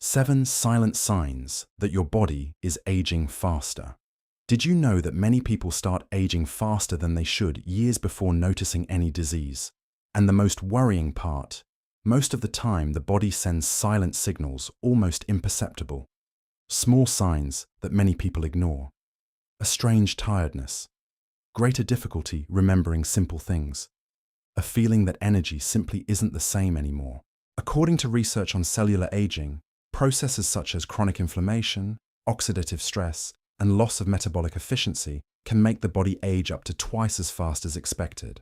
7 silent signs that your body is aging faster. Did you know that many people start aging faster than they should years before noticing any disease? And the most worrying part, most of the time the body sends silent signals almost imperceptible. Small signs that many people ignore. A strange tiredness. Greater difficulty remembering simple things. A feeling that energy simply isn't the same anymore. According to research on cellular aging, processes such as chronic inflammation, oxidative stress, and loss of metabolic efficiency can make the body age up to twice as fast as expected.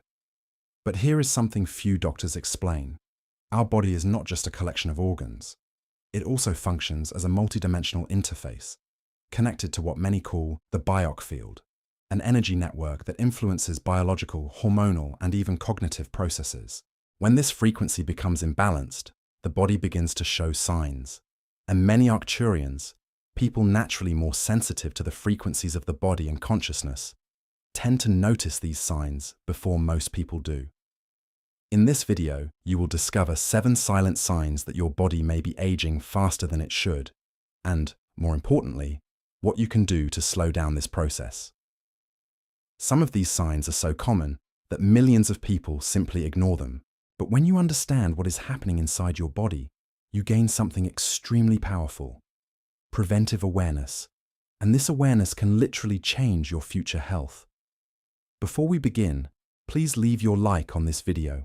But here is something few doctors explain. Our body is not just a collection of organs. It also functions as a multidimensional interface, connected to what many call the bioc field, an energy network that influences biological, hormonal, and even cognitive processes. When this frequency becomes imbalanced, the body begins to show signs. And many Arcturians, people naturally more sensitive to the frequencies of the body and consciousness, tend to notice these signs before most people do. In this video, you will discover 7 silent signs that your body may be aging faster than it should, and, more importantly, what you can do to slow down this process. Some of these signs are so common that millions of people simply ignore them. But when you understand what is happening inside your body, you gain something extremely powerful: preventive awareness. And this awareness can literally change your future health. Before we begin, please leave your like on this video,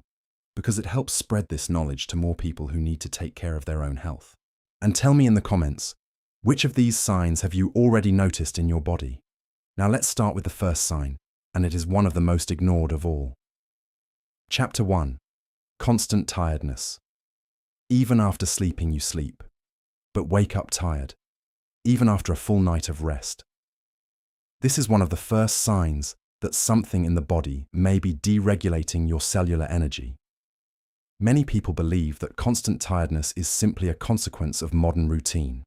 because it helps spread this knowledge to more people who need to take care of their own health. And tell me in the comments, which of these signs have you already noticed in your body? Now let's start with the first sign, and it is one of the most ignored of all. Chapter 1. Constant tiredness. Even after sleeping you sleep, but wake up tired, even after a full night of rest. This is one of the first signs that something in the body may be deregulating your cellular energy. Many people believe that constant tiredness is simply a consequence of modern routine,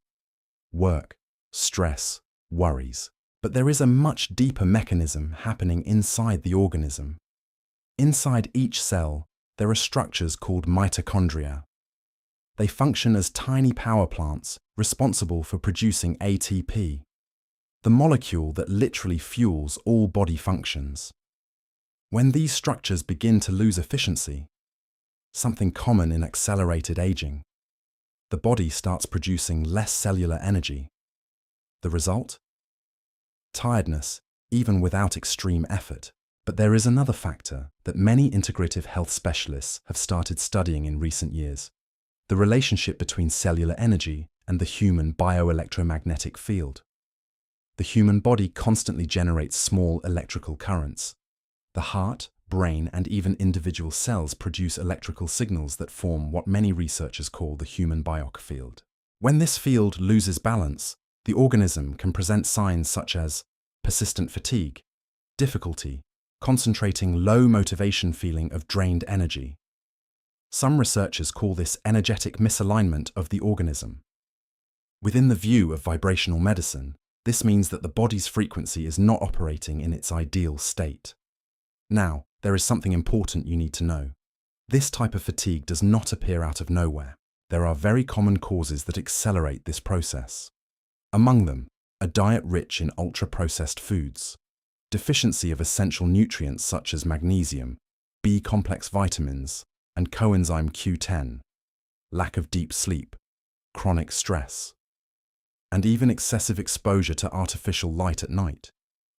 work, stress, worries. But there is a much deeper mechanism happening inside the organism. Inside each cell, there are structures called mitochondria. They function as tiny power plants responsible for producing ATP, the molecule that literally fuels all body functions. When these structures begin to lose efficiency, something common in accelerated aging, the body starts producing less cellular energy. The result? Tiredness, even without extreme effort. But there is another factor that many integrative health specialists have started studying in recent years: the relationship between cellular energy and the human bioelectromagnetic field. The human body constantly generates small electrical currents. The heart, brain, and even individual cells produce electrical signals that form what many researchers call the human bioc field. When this field loses balance, the organism can present signs such as persistent fatigue, difficulty concentrating, low motivation, feeling of drained energy. Some researchers call this energetic misalignment of the organism. Within the view of vibrational medicine, this means that the body's frequency is not operating in its ideal state. Now, there is something important you need to know. This type of fatigue does not appear out of nowhere. There are very common causes that accelerate this process. Among them, a diet rich in ultra-processed foods, deficiency of essential nutrients such as magnesium, B-complex vitamins, and coenzyme Q10, lack of deep sleep, chronic stress, and even excessive exposure to artificial light at night,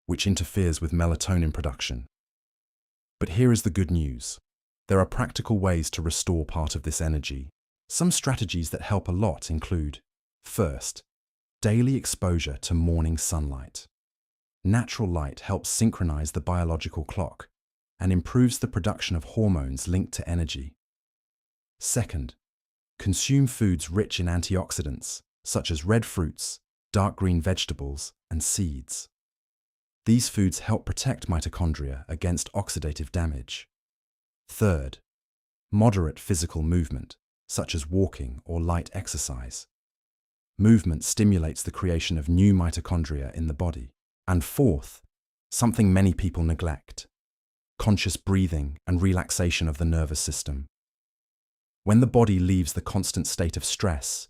which interferes with melatonin production. But here is the good news. There are practical ways to restore part of this energy. Some strategies that help a lot include: first, daily exposure to morning sunlight. Natural light helps synchronize the biological clock and improves the production of hormones linked to energy. Second, consume foods rich in antioxidants, such as red fruits, dark green vegetables, and seeds. These foods help protect mitochondria against oxidative damage. Third, moderate physical movement, such as walking or light exercise. Movement stimulates the creation of new mitochondria in the body. And fourth, something many people neglect: conscious breathing and relaxation of the nervous system. When the body leaves the constant state of stress,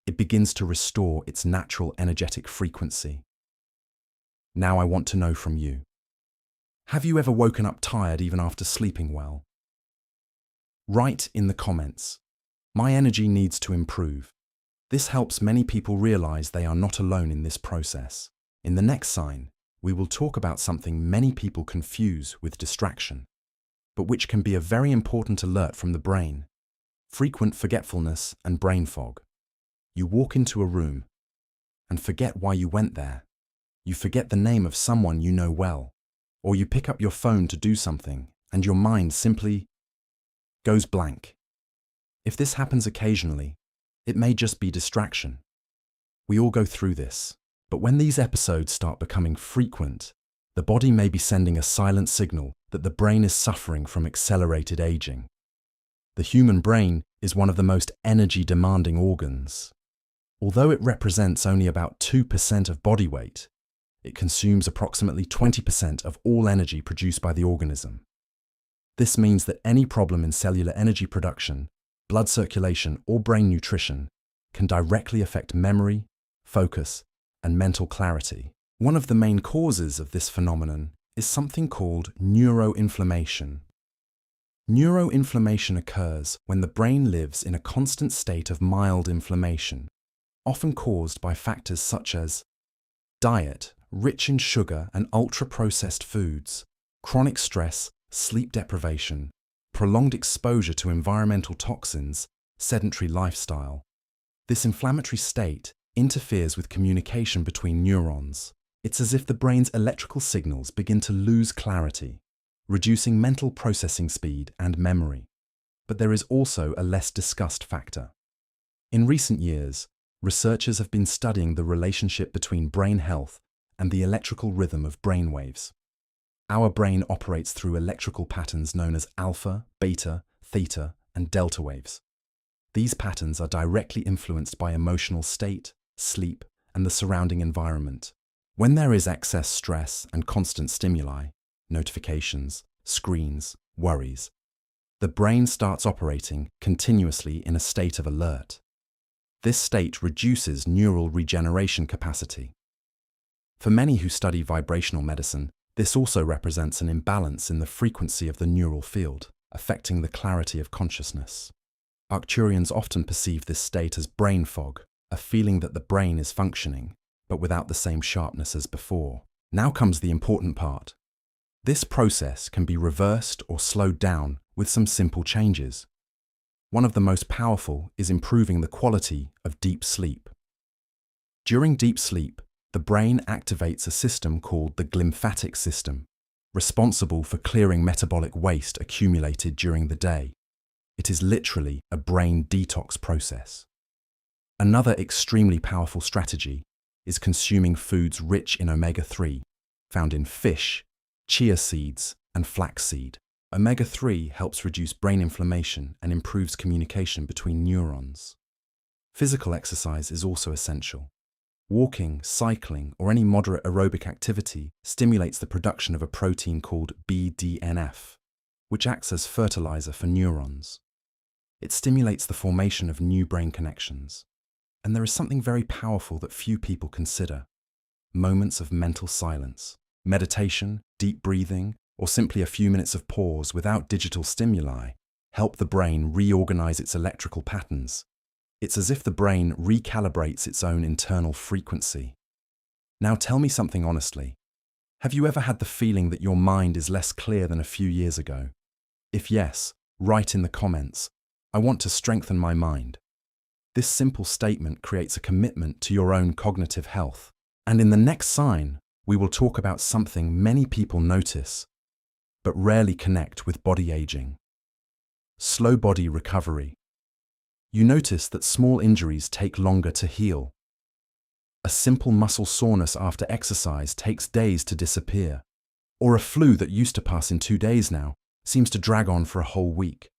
it begins to restore its natural energetic frequency. Now I want to know from you. Have you ever woken up tired even after sleeping well? Write in the comments, "My energy needs to improve." This helps many people realize they are not alone in this process. In the next sign, we will talk about something many people confuse with distraction, but which can be a very important alert from the brain: frequent forgetfulness and brain fog. You walk into a room and forget why you went there. You forget the name of someone you know well, or you pick up your phone to do something and your mind simply goes blank. If this happens occasionally, it may just be distraction. We all go through this, but when these episodes start becoming frequent, the body may be sending a silent signal that the brain is suffering from accelerated aging. The human brain is one of the most energy-demanding organs. Although it represents only about 2% of body weight, it consumes approximately 20% of all energy produced by the organism. This means that any problem in cellular energy production, blood circulation, or brain nutrition can directly affect memory, focus, and mental clarity. One of the main causes of this phenomenon is something called neuroinflammation. Neuroinflammation occurs when the brain lives in a constant state of mild inflammation, often caused by factors such as diet rich in sugar and ultra-processed foods, chronic stress, sleep deprivation, prolonged exposure to environmental toxins, sedentary lifestyle. This inflammatory state interferes with communication between neurons. It's as if the brain's electrical signals begin to lose clarity, reducing mental processing speed and memory. But there is also a less discussed factor. In recent years, researchers have been studying the relationship between brain health and the electrical rhythm of brain waves. Our brain operates through electrical patterns known as alpha, beta, theta, and delta waves. These patterns are directly influenced by emotional state, sleep, and the surrounding environment. When there is excess stress and constant stimuli, notifications, screens, worries, the brain starts operating continuously in a state of alert. This state reduces neural regeneration capacity. For many who study vibrational medicine, this also represents an imbalance in the frequency of the neural field, affecting the clarity of consciousness. Arcturians often perceive this state as brain fog, a feeling that the brain is functioning, but without the same sharpness as before. Now comes the important part. This process can be reversed or slowed down with some simple changes. One of the most powerful is improving the quality of deep sleep. During deep sleep, the brain activates a system called the glymphatic system, responsible for clearing metabolic waste accumulated during the day. It is literally a brain detox process. Another extremely powerful strategy is consuming foods rich in omega-3, found in fish, chia seeds, and flaxseed. Omega-3 helps reduce brain inflammation and improves communication between neurons. Physical exercise is also essential. Walking, cycling, or any moderate aerobic activity stimulates the production of a protein called BDNF, which acts as fertilizer for neurons. It stimulates the formation of new brain connections. And there is something very powerful that few people consider: moments of mental silence. Meditation, deep breathing, or simply a few minutes of pause without digital stimuli help the brain reorganize its electrical patterns. It's as if the brain recalibrates its own internal frequency. Now tell me something honestly. Have you ever had the feeling that your mind is less clear than a few years ago? If yes, write in the comments, "I want to strengthen my mind." This simple statement creates a commitment to your own cognitive health. And in the next sign, we will talk about something many people notice, but rarely connect with body aging: slow body recovery. You notice that small injuries take longer to heal. A simple muscle soreness after exercise takes days to disappear, or a flu that used to pass in 2 days now seems to drag on for a whole week.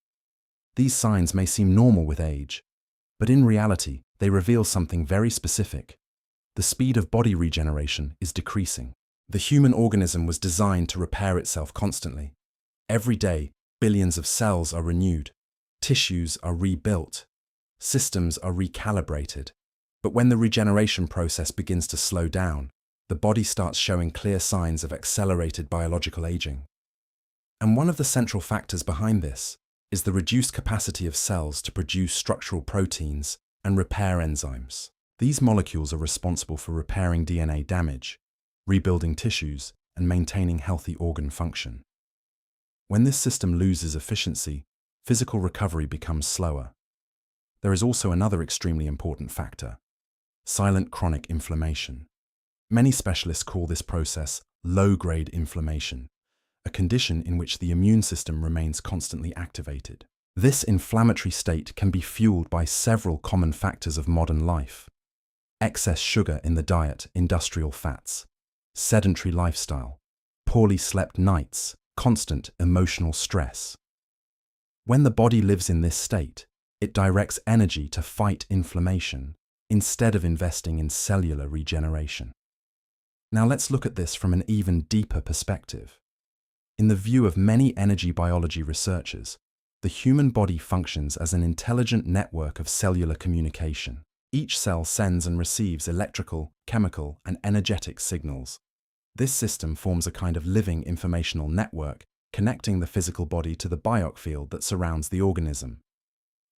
These signs may seem normal with age, but in reality, they reveal something very specific. The speed of body regeneration is decreasing. The human organism was designed to repair itself constantly. Every day, billions of cells are renewed, tissues are rebuilt, systems are recalibrated. But when the regeneration process begins to slow down, the body starts showing clear signs of accelerated biological aging. And one of the central factors behind this is the reduced capacity of cells to produce structural proteins and repair enzymes. These molecules are responsible for repairing DNA damage, rebuilding tissues, and maintaining healthy organ function. When this system loses efficiency, physical recovery becomes slower. There is also another extremely important factor: silent chronic inflammation. Many specialists call this process low-grade inflammation, a condition in which the immune system remains constantly activated. This inflammatory state can be fueled by several common factors of modern life: excess sugar in the diet, industrial fats, sedentary lifestyle, poorly slept nights, constant emotional stress. When the body lives in this state, it directs energy to fight inflammation instead of investing in cellular regeneration. Now let's look at this from an even deeper perspective. In the view of many energy biology researchers, the human body functions as an intelligent network of cellular communication. Each cell sends and receives electrical, chemical, and energetic signals. This system forms a kind of living informational network connecting the physical body to the bioc field that surrounds the organism.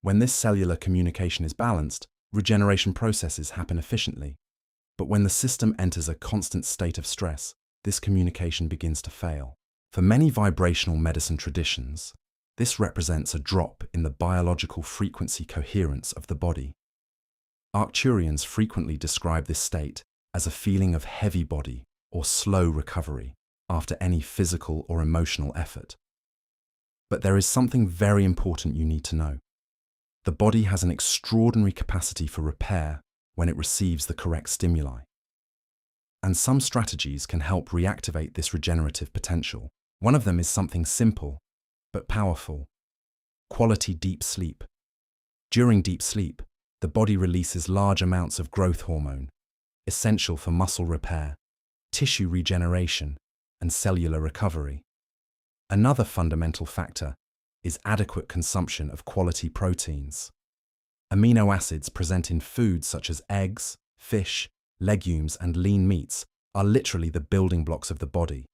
When this cellular communication is balanced, regeneration processes happen efficiently. But when the system enters a constant state of stress, this communication begins to fail. For many vibrational medicine traditions, this represents a drop in the biological frequency coherence of the body. Arcturians frequently describe this state as a feeling of heavy body or slow recovery after any physical or emotional effort. But there is something very important you need to know. The body has an extraordinary capacity for repair when it receives the correct stimuli. And some strategies can help reactivate this regenerative potential. One of them is something simple but powerful: quality deep sleep. During deep sleep, the body releases large amounts of growth hormone, essential for muscle repair, tissue regeneration, and cellular recovery. Another fundamental factor is adequate consumption of quality proteins. Amino acids present in foods such as eggs, fish, legumes, and lean meats are literally the building blocks of the body.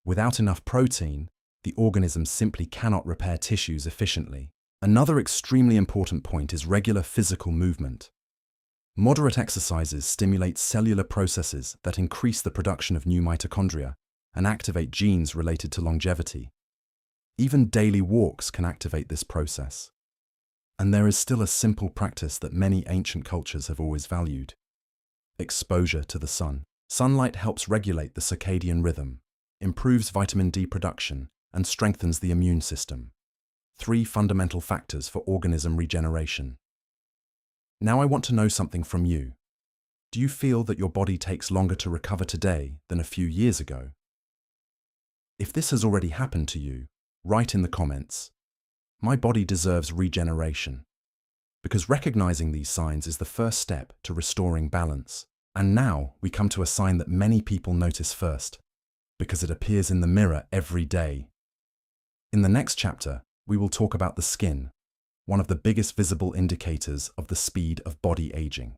Without enough protein, the organism simply cannot repair tissues efficiently. Another extremely important point is regular physical movement. Moderate exercises stimulate cellular processes that increase the production of new mitochondria and activate genes related to longevity. Even daily walks can activate this process. And there is still a simple practice that many ancient cultures have always valued: exposure to the sun. Sunlight helps regulate the circadian rhythm, improves vitamin D production, and strengthens the immune system. 3 fundamental factors for organism regeneration. Now I want to know something from you. Do you feel that your body takes longer to recover today than a few years ago? If this has already happened to you, write in the comments, "My body deserves regeneration," because recognizing these signs is the first step to restoring balance. And now we come to a sign that many people notice first, because it appears in the mirror every day. In the next chapter, we will talk about the skin, one of the biggest visible indicators of the speed of body aging.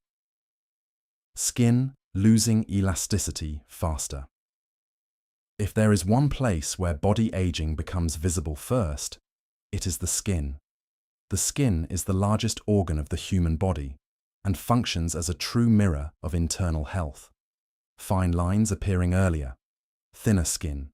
Skin losing elasticity faster. If there is one place where body aging becomes visible first, it is the skin. The skin is the largest organ of the human body and functions as a true mirror of internal health. Fine lines appearing earlier, thinner skin,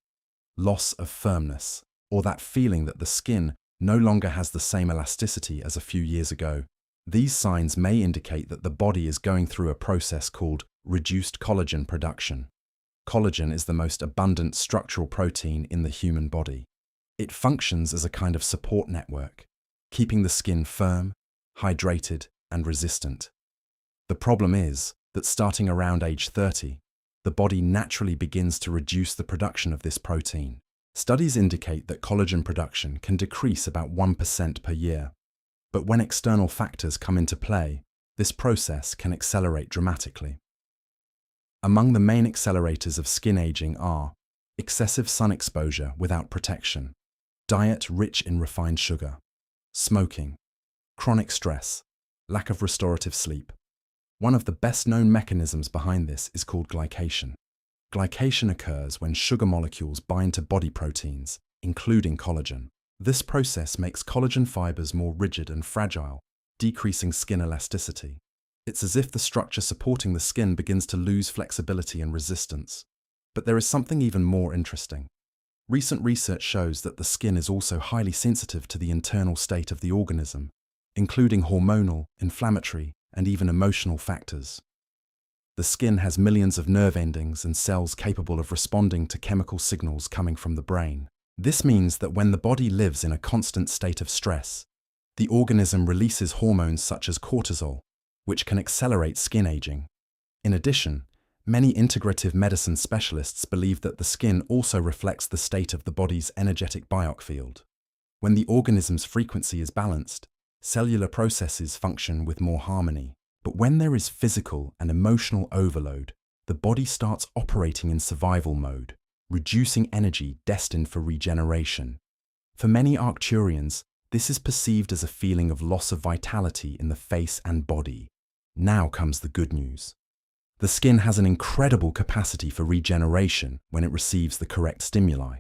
loss of firmness, or that feeling that the skin no longer has the same elasticity as a few years ago. These signs may indicate that the body is going through a process called reduced collagen production. Collagen is the most abundant structural protein in the human body. It functions as a kind of support network, keeping the skin firm, hydrated, and resistant. The problem is that starting around age 30, the body naturally begins to reduce the production of this protein. Studies indicate that collagen production can decrease about 1% per year. But when external factors come into play, this process can accelerate dramatically. Among the main accelerators of skin aging are excessive sun exposure without protection, diet rich in refined sugar, smoking, chronic stress, lack of restorative sleep, One of the best-known mechanisms behind this is called glycation. Glycation occurs when sugar molecules bind to body proteins, including collagen. This process makes collagen fibers more rigid and fragile, decreasing skin elasticity. It's as if the structure supporting the skin begins to lose flexibility and resistance. But there is something even more interesting. Recent research shows that the skin is also highly sensitive to the internal state of the organism, including hormonal, inflammatory, and even emotional factors. The skin has millions of nerve endings and cells capable of responding to chemical signals coming from the brain. This means that when the body lives in a constant state of stress, the organism releases hormones such as cortisol, which can accelerate skin aging. In addition, many integrative medicine specialists believe that the skin also reflects the state of the body's energetic bioc field. When the organism's frequency is balanced, cellular processes function with more harmony. But when there is physical and emotional overload, the body starts operating in survival mode, reducing energy destined for regeneration. For many Arcturians, this is perceived as a feeling of loss of vitality in the face and body. Now comes the good news. The skin has an incredible capacity for regeneration when it receives the correct stimuli,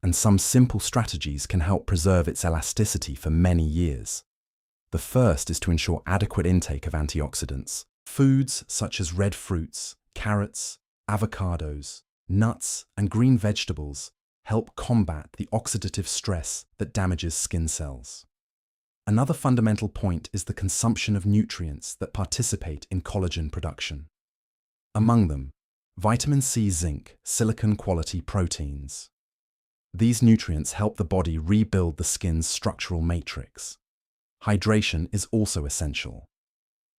and some simple strategies can help preserve its elasticity for many years. The first is to ensure adequate intake of antioxidants. Foods such as red fruits, carrots, avocados, nuts, and green vegetables help combat the oxidative stress that damages skin cells. Another fundamental point is the consumption of nutrients that participate in collagen production. Among them, vitamin C, zinc, silicon-quality proteins. These nutrients help the body rebuild the skin's structural matrix. Hydration is also essential.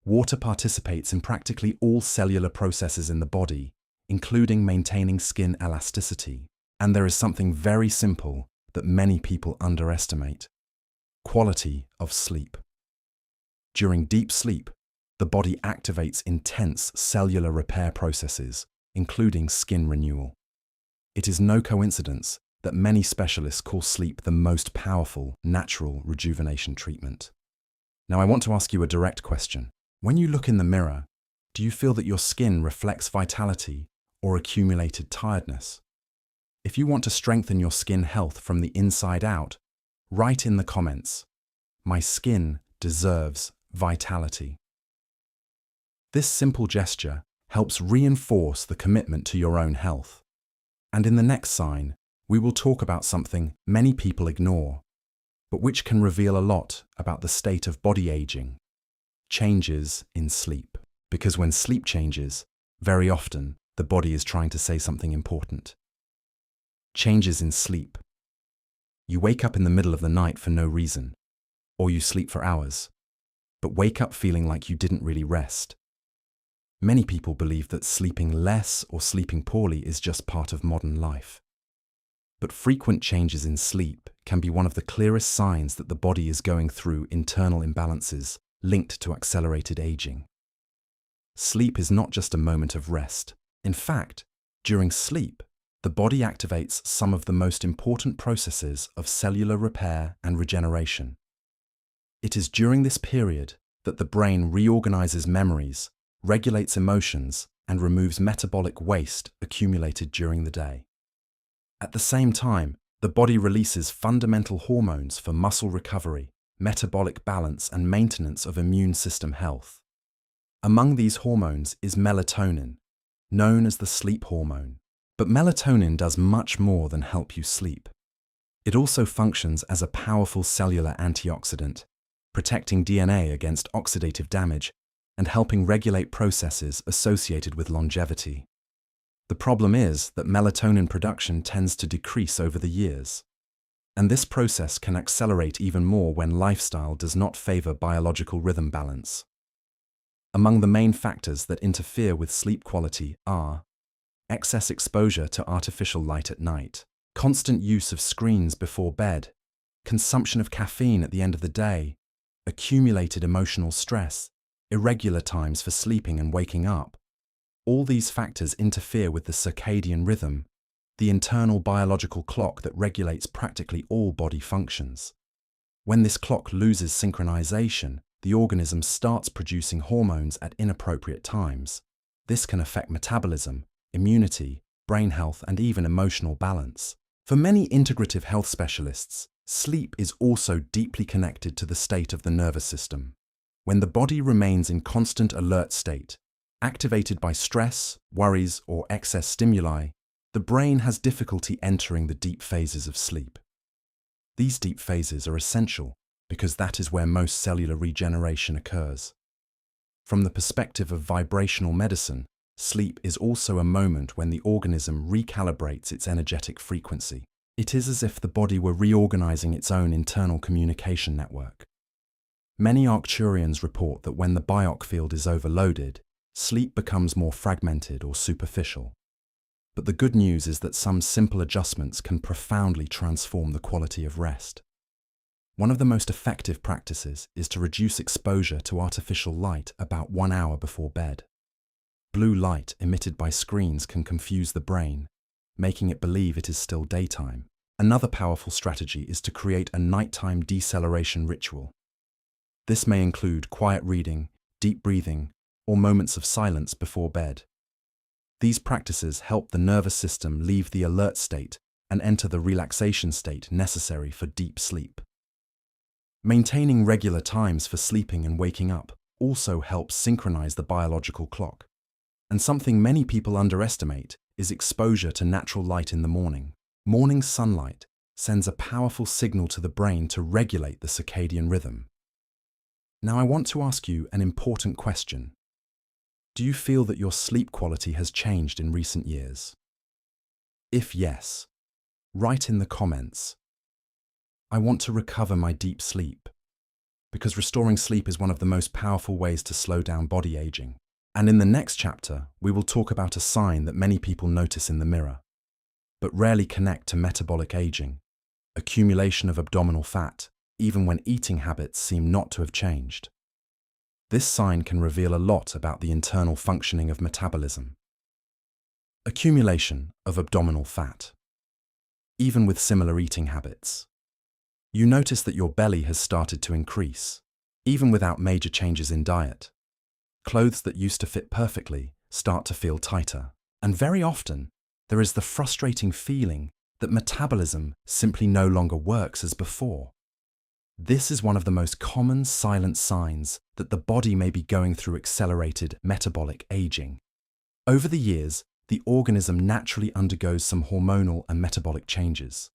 Water participates in practically all cellular processes in the body, including maintaining skin elasticity. And there is something very simple that many people underestimate: quality of sleep. During deep sleep, the body activates intense cellular repair processes, including skin renewal. It is no coincidence that many specialists call sleep the most powerful natural rejuvenation treatment. Now, I want to ask you a direct question. When you look in the mirror, do you feel that your skin reflects vitality or accumulated tiredness? If you want to strengthen your skin health from the inside out, write in the comments, "My skin deserves vitality." This simple gesture helps reinforce the commitment to your own health. And in the next sign, we will talk about something many people ignore, but which can reveal a lot about the state of body aging: changes in sleep. Because when sleep changes, very often the body is trying to say something important. Changes in sleep. You wake up in the middle of the night for no reason, or you sleep for hours, but wake up feeling like you didn't really rest. Many people believe that sleeping less or sleeping poorly is just part of modern life. But frequent changes in sleep can be one of the clearest signs that the body is going through internal imbalances linked to accelerated aging. Sleep is not just a moment of rest. In fact, during sleep, the body activates some of the most important processes of cellular repair and regeneration. It is during this period that the brain reorganizes memories, regulates emotions, and removes metabolic waste accumulated during the day. At the same time, the body releases fundamental hormones for muscle recovery, metabolic balance, and maintenance of immune system health. Among these hormones is melatonin, known as the sleep hormone. But melatonin does much more than help you sleep. It also functions as a powerful cellular antioxidant, protecting DNA against oxidative damage and helping regulate processes associated with longevity. The problem is that melatonin production tends to decrease over the years, and this process can accelerate even more when lifestyle does not favor biological rhythm balance. Among the main factors that interfere with sleep quality are excess exposure to artificial light at night, constant use of screens before bed, consumption of caffeine at the end of the day, accumulated emotional stress, irregular times for sleeping and waking up. All these factors interfere with the circadian rhythm, the internal biological clock that regulates practically all body functions. When this clock loses synchronization, the organism starts producing hormones at inappropriate times. This can affect metabolism, immunity, brain health, and even emotional balance. For many integrative health specialists, sleep is also deeply connected to the state of the nervous system. When the body remains in constant alert state, activated by stress, worries, or excess stimuli, the brain has difficulty entering the deep phases of sleep. These deep phases are essential because that is where most cellular regeneration occurs. From the perspective of vibrational medicine, sleep is also a moment when the organism recalibrates its energetic frequency. It is as if the body were reorganizing its own internal communication network. Many Arcturians report that when the bioc field is overloaded, sleep becomes more fragmented or superficial. But the good news is that some simple adjustments can profoundly transform the quality of rest. One of the most effective practices is to reduce exposure to artificial light about 1 hour before bed. Blue light emitted by screens can confuse the brain, making it believe it is still daytime. Another powerful strategy is to create a nighttime deceleration ritual. This may include quiet reading, deep breathing, or moments of silence before bed. These practices help the nervous system leave the alert state and enter the relaxation state necessary for deep sleep. Maintaining regular times for sleeping and waking up also helps synchronize the biological clock. And something many people underestimate is exposure to natural light in the morning. Morning sunlight sends a powerful signal to the brain to regulate the circadian rhythm. Now I want to ask you an important question. Do you feel that your sleep quality has changed in recent years? If yes, write in the comments. I want to recover my deep sleep, because restoring sleep is one of the most powerful ways to slow down body aging. And in the next chapter, we will talk about a sign that many people notice in the mirror, but rarely connect to metabolic aging: accumulation of abdominal fat, even when eating habits seem not to have changed. This sign can reveal a lot about the internal functioning of metabolism. Accumulation of abdominal fat. Even with similar eating habits, you notice that your belly has started to increase, even without major changes in diet. Clothes that used to fit perfectly start to feel tighter. And very often, there is the frustrating feeling that metabolism simply no longer works as before. This is one of the most common silent signs that the body may be going through accelerated metabolic aging. Over the years, the organism naturally undergoes some hormonal and metabolic changes.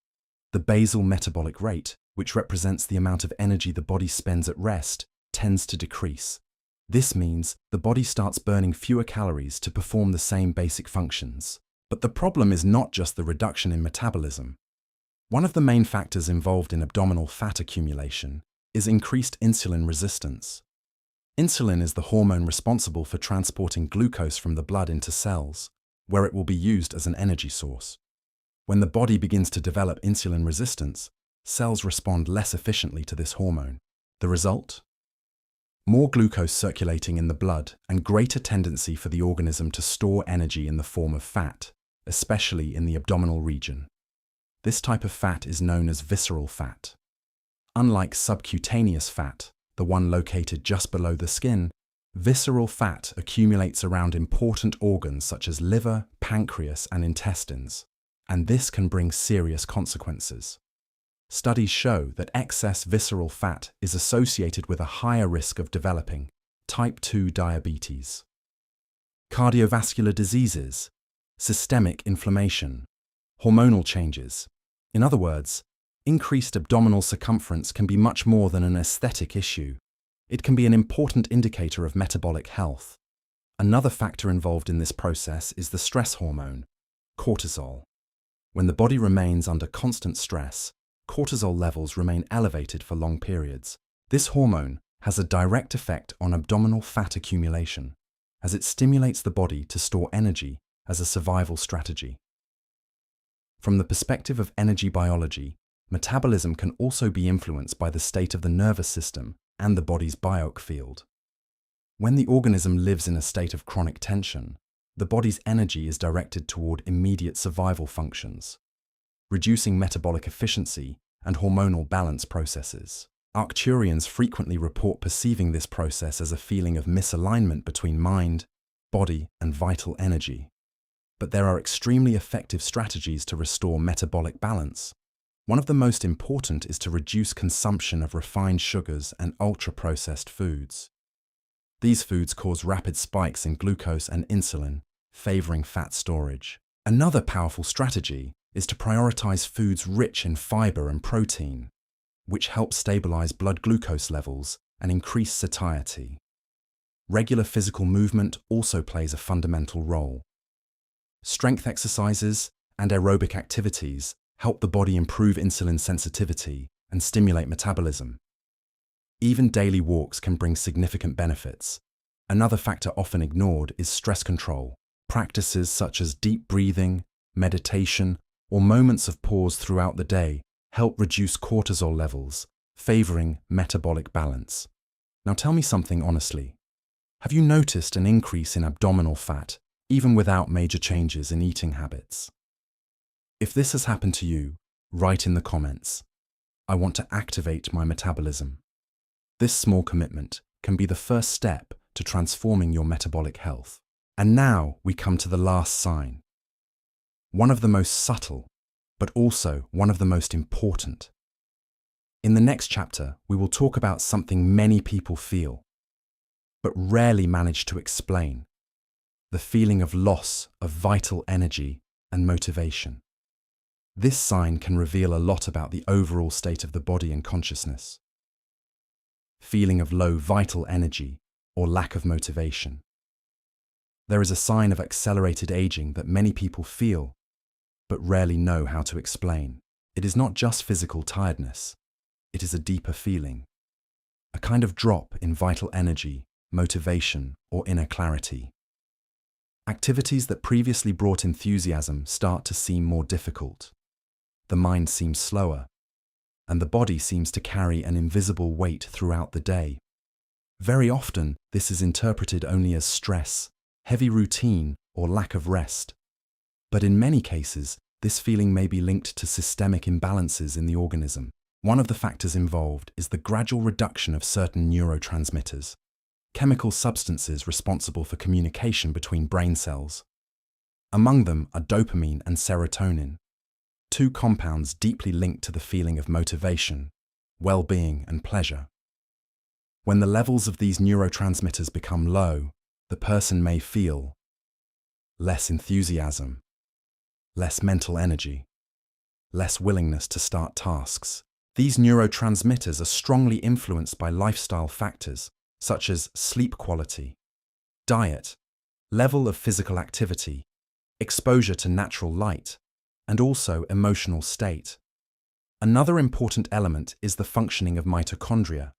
The basal metabolic rate, which represents the amount of energy the body spends at rest, tends to decrease. This means the body starts burning fewer calories to perform the same basic functions. But the problem is not just the reduction in metabolism. One of the main factors involved in abdominal fat accumulation is increased insulin resistance. Insulin is the hormone responsible for transporting glucose from the blood into cells, where it will be used as an energy source. When the body begins to develop insulin resistance, cells respond less efficiently to this hormone. The result? More glucose circulating in the blood and greater tendency for the organism to store energy in the form of fat, especially in the abdominal region. This type of fat is known as visceral fat. Unlike subcutaneous fat, the one located just below the skin, visceral fat accumulates around important organs such as liver, pancreas, and intestines, and this can bring serious consequences. Studies show that excess visceral fat is associated with a higher risk of developing type 2 diabetes, cardiovascular diseases, systemic inflammation, hormonal changes. In other words, increased abdominal circumference can be much more than an aesthetic issue. It can be an important indicator of metabolic health. Another factor involved in this process is the stress hormone, cortisol. When the body remains under constant stress, cortisol levels remain elevated for long periods. This hormone has a direct effect on abdominal fat accumulation, as it stimulates the body to store energy as a survival strategy. From the perspective of energy biology, metabolism can also be influenced by the state of the nervous system and the body's bioc field. When the organism lives in a state of chronic tension, the body's energy is directed toward immediate survival functions, reducing metabolic efficiency and hormonal balance processes. Arcturians frequently report perceiving this process as a feeling of misalignment between mind, body, and vital energy. But there are extremely effective strategies to restore metabolic balance. One of the most important is to reduce consumption of refined sugars and ultra-processed foods. These foods cause rapid spikes in glucose and insulin, favoring fat storage. Another powerful strategy is to prioritize foods rich in fiber and protein, which help stabilize blood glucose levels and increase satiety. Regular physical movement also plays a fundamental role. Strength exercises and aerobic activities help the body improve insulin sensitivity and stimulate metabolism. Even daily walks can bring significant benefits. Another factor often ignored is stress control. Practices such as deep breathing, meditation, or moments of pause throughout the day help reduce cortisol levels, favoring metabolic balance. Now tell me something honestly. Have you noticed an increase in abdominal fat, even without major changes in eating habits? If this has happened to you, write in the comments. I want to activate my metabolism. This small commitment can be the first step to transforming your metabolic health. And now we come to the last sign. One of the most subtle, but also one of the most important. In the next chapter, we will talk about something many people feel, but rarely manage to explain: the feeling of loss of vital energy and motivation. This sign can reveal a lot about the overall state of the body and consciousness. Feeling of low vital energy or lack of motivation. There is a sign of accelerated aging that many people feel, but rarely know how to explain. It is not just physical tiredness, it is a deeper feeling. A kind of drop in vital energy, motivation, or inner clarity. Activities that previously brought enthusiasm start to seem more difficult. The mind seems slower, and the body seems to carry an invisible weight throughout the day. Very often, this is interpreted only as stress, heavy routine, or lack of rest. But in many cases, this feeling may be linked to systemic imbalances in the organism. One of the factors involved is the gradual reduction of certain neurotransmitters, chemical substances responsible for communication between brain cells. Among them are dopamine and serotonin, two compounds deeply linked to the feeling of motivation, well-being, and pleasure. When the levels of these neurotransmitters become low, the person may feel less enthusiasm, less mental energy, less willingness to start tasks. These neurotransmitters are strongly influenced by lifestyle factors such as sleep quality, diet, level of physical activity, exposure to natural light, and also emotional state. Another important element is the functioning of mitochondria,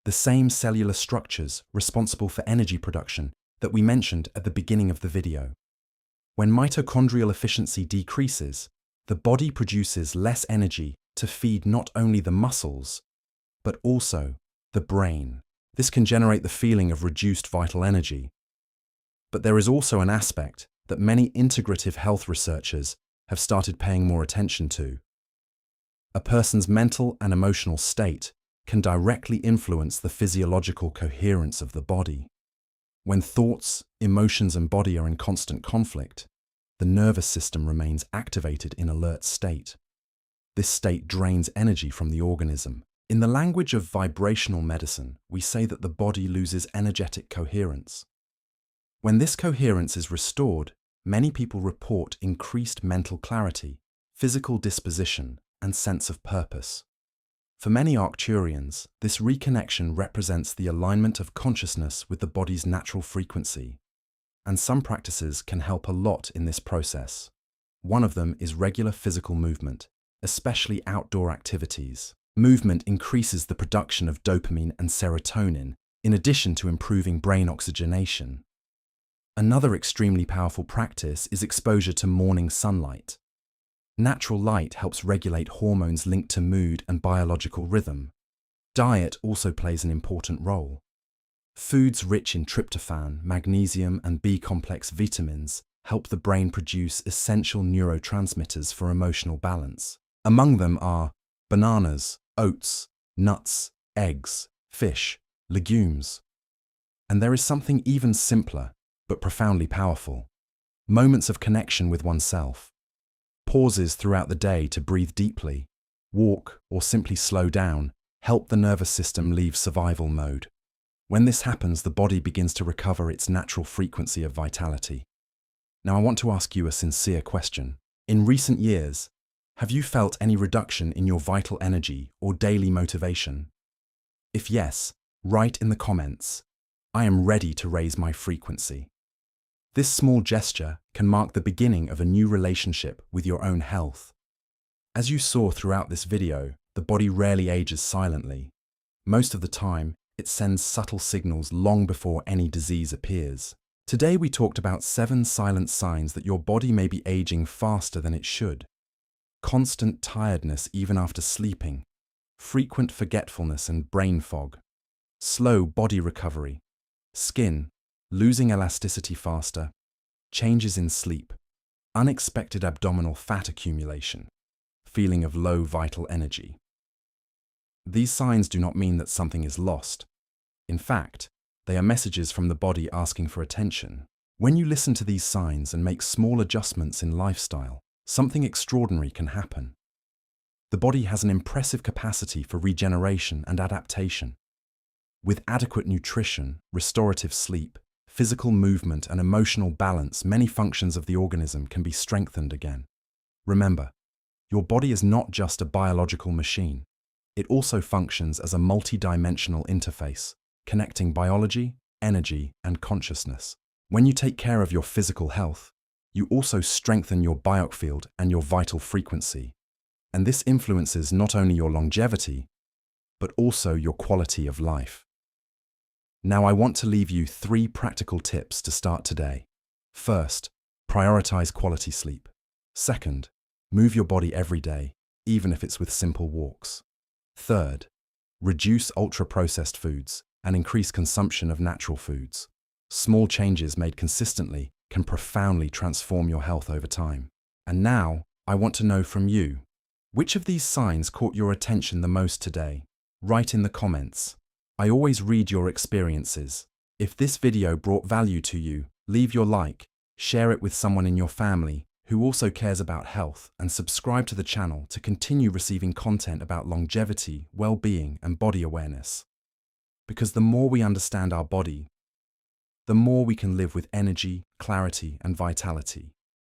the same cellular structures responsible for energy production that we mentioned at the beginning of the video. When mitochondrial efficiency decreases, the body produces less energy to feed not only the muscles, but also the brain. This can generate the feeling of reduced vital energy. But there is also an aspect that many integrative health researchers have started paying more attention to. A person's mental and emotional state can directly influence the physiological coherence of the body. When thoughts, emotions, and body are in constant conflict, the nervous system remains activated in alert state. This state drains energy from the organism. In the language of vibrational medicine, we say that the body loses energetic coherence. When this coherence is restored, many people report increased mental clarity, physical disposition, and sense of purpose. For many Arcturians, this reconnection represents the alignment of consciousness with the body's natural frequency, and some practices can help a lot in this process. One of them is regular physical movement, especially outdoor activities. Movement increases the production of dopamine and serotonin, in addition to improving brain oxygenation. Another extremely powerful practice is exposure to morning sunlight. Natural light helps regulate hormones linked to mood and biological rhythm. Diet also plays an important role. Foods rich in tryptophan, magnesium, and B-complex vitamins help the brain produce essential neurotransmitters for emotional balance. Among them are bananas, oats, nuts, eggs, fish, legumes. And there is something even simpler, but profoundly powerful. Moments of connection with oneself. Pauses throughout the day to breathe deeply, walk, or simply slow down help the nervous system leave survival mode. When this happens, the body begins to recover its natural frequency of vitality. Now I want to ask you a sincere question. In recent years, have you felt any reduction in your vital energy or daily motivation? If yes, write in the comments, "I am ready to raise my frequency." This small gesture can mark the beginning of a new relationship with your own health. As you saw throughout this video, the body rarely ages silently. Most of the time, it sends subtle signals long before any disease appears. Today we talked about 7 silent signs that your body may be aging faster than it should. Constant tiredness even after sleeping, frequent forgetfulness and brain fog, slow body recovery, skin losing elasticity faster, changes in sleep, unexpected abdominal fat accumulation, feeling of low vital energy. These signs do not mean that something is lost. In fact, they are messages from the body asking for attention. When you listen to these signs and make small adjustments in lifestyle, something extraordinary can happen. The body has an impressive capacity for regeneration and adaptation. With adequate nutrition, restorative sleep, physical movement, and emotional balance, many functions of the organism can be strengthened again. Remember, your body is not just a biological machine. It also functions as a multi-dimensional interface, connecting biology, energy, and consciousness. When you take care of your physical health, you also strengthen your biofield and your vital frequency. And this influences not only your longevity, but also your quality of life. Now I want to leave you 3 practical tips to start today. First, prioritize quality sleep. Second, move your body every day, even if it's with simple walks. Third, reduce ultra-processed foods and increase consumption of natural foods. Small changes made consistently can profoundly transform your health over time. And now, I want to know from you, which of these signs caught your attention the most today? Write in the comments. I always read your experiences. If this video brought value to you, leave your like, share it with someone in your family who also cares about health, and subscribe to the channel to continue receiving content about longevity, well-being, and body awareness. Because the more we understand our body, the more we can live with energy, clarity, and vitality.